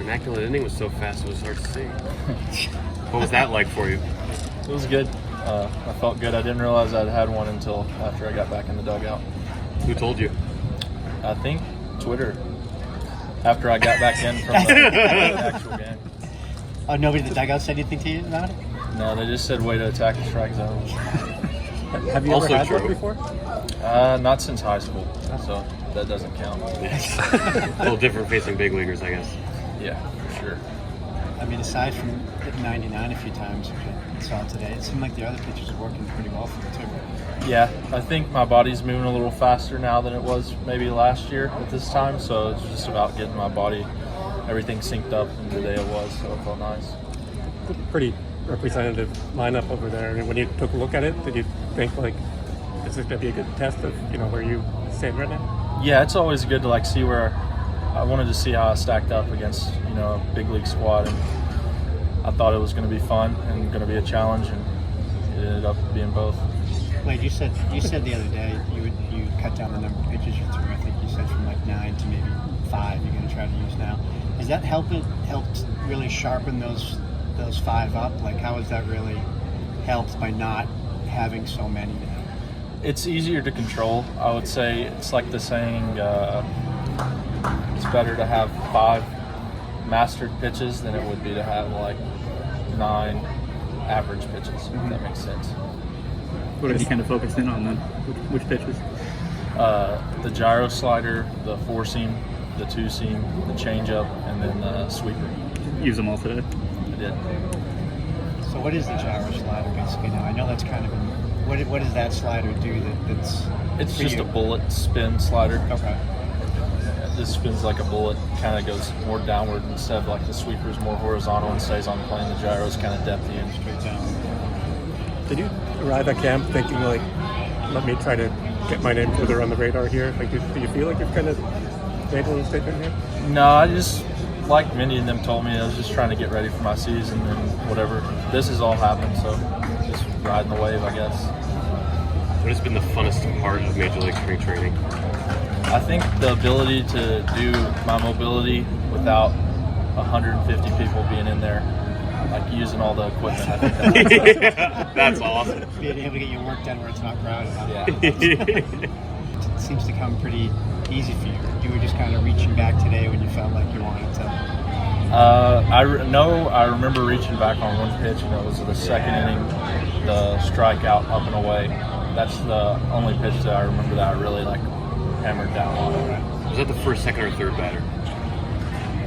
immaculate inning was so fast it was hard to see. What was that like for you? It was good. I felt good. I didn't realize I'd had one until after I got back in the dugout. Who told you? I think Twitter. After I got back in from the actual game. Oh, nobody in the dugout said anything to you about it? No, they just said way to attack the strike zone. Have you Also ever had true. one before? Not since high school, so that doesn't count. A little different facing big leaguers, I guess. Yeah, for sure. I mean, aside from hitting 99 a few times, which I saw today, it seemed like the other pitches were working pretty well for you, too. Yeah, I think my body's moving a little faster now than it was maybe last year at this time, so it's just about getting my body, everything synced up, and today it was, so it felt nice. Pretty representative lineup over there. I mean, when you took a look at it, did you think, like, is this going to be a good test of, where you stand right now? Yeah, it's always good to, see where I wanted to see how I stacked up against, a big league squad, and I thought it was going to be fun and going to be a challenge, and it ended up being both. Blade, you said the other day you cut down the number of pitches you threw. I think you said from 9 to maybe 5 you're going to try to use now. Has that helped really sharpen those 5 up? Like, how has that really helped by not having so many now? It's easier to control. I would say it's like the saying, it's better to have 5 mastered pitches than it would be to have 9 average pitches, if that makes sense. What have you kind of focused in on then? Which pitches? The gyro slider, the 4-seam, the 2-seam, the changeup, and then the sweeper. Use them all today? I did. So what is the gyro slider basically now? I know that's kind of what does that slider do that's It's for just you? a bullet spin slider. Okay. This spins like a bullet, kind of goes more downward instead of like the sweeper is more horizontal and stays on plane. The gyro is kind of depthy and Straight down. Did you arrive at camp thinking, let me try to get my name further on the radar here? Like, do you feel like you've kind of made a little statement here? No, I just, like many of them told me, I was just trying to get ready for my season and whatever. This has all happened, so just riding the wave, I guess. What has been the funnest part of Major League Spring Training? I think the ability to do my mobility without 150 people being in there, using all the equipment. I think That's awesome. Being able to get your work done where it's not crowded. Yeah. It seems to come pretty easy for you. You were just kind of reaching back today when you felt like you wanted to. I remember reaching back on one pitch, and it was the second inning, the strikeout up and away. That's the only pitch that I remember that I really hammered down on. Was that the first, second, or third batter?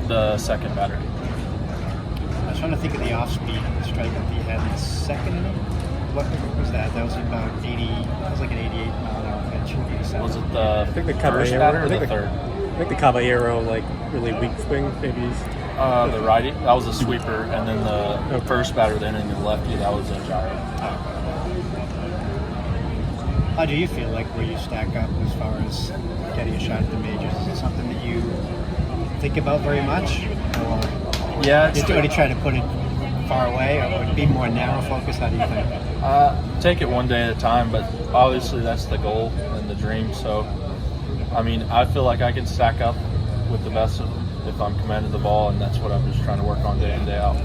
The second batter. I was trying to think of the off-speed strikeout that you had in the second inning. What was that? That was about 80. That was like an 88 mile an hour pitch. Was it I the think the first batter or the third? I think the Caballero, really weak swing, maybe. The righty. That was a sweeper, and then the first batter, then in the lefty, that was a gyro. How do you feel like where you stack up as far as getting a shot at the majors? Is it something that you think about very much? Or Yeah, just already try to put it far away, or would it be more narrow focus? How do you think? take it one day at a time, but obviously that's the goal and the dream. So, I feel like I can stack up with the best of them if I'm commanding the ball, and that's what I'm just trying to work on day in, day out.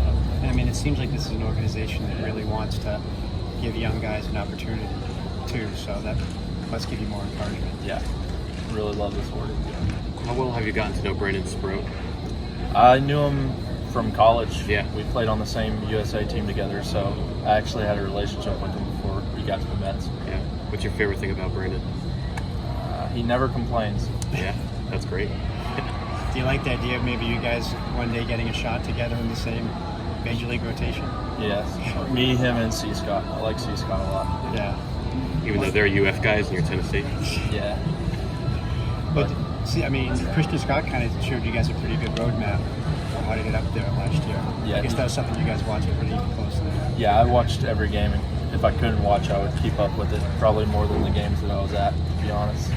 And it seems like this is an organization that really wants to give young guys an opportunity too, so that must give you more encouragement. Yeah, really love this order. How well have you gotten to know Brandon Sproat? I knew him from college. Yeah. We played on the same USA team together, so I actually had a relationship with him before we got to the Mets. Yeah. What's your favorite thing about Brandon? He never complains. Yeah, that's great. Do you like the idea of maybe you guys one day getting a shot together in the same major league rotation? Yes. Me, him, and C. Scott. I like C. Scott a lot. Yeah. Even though they're UF guys and you're Tennessee? Yeah. But see, Christian Scott kind of showed you guys a pretty good roadmap for how to get up there last year. Yeah. I guess that was something you guys watched pretty closely. Yeah, I watched every game, and if I couldn't watch, I would keep up with it, probably more than the games that I was at, to be honest.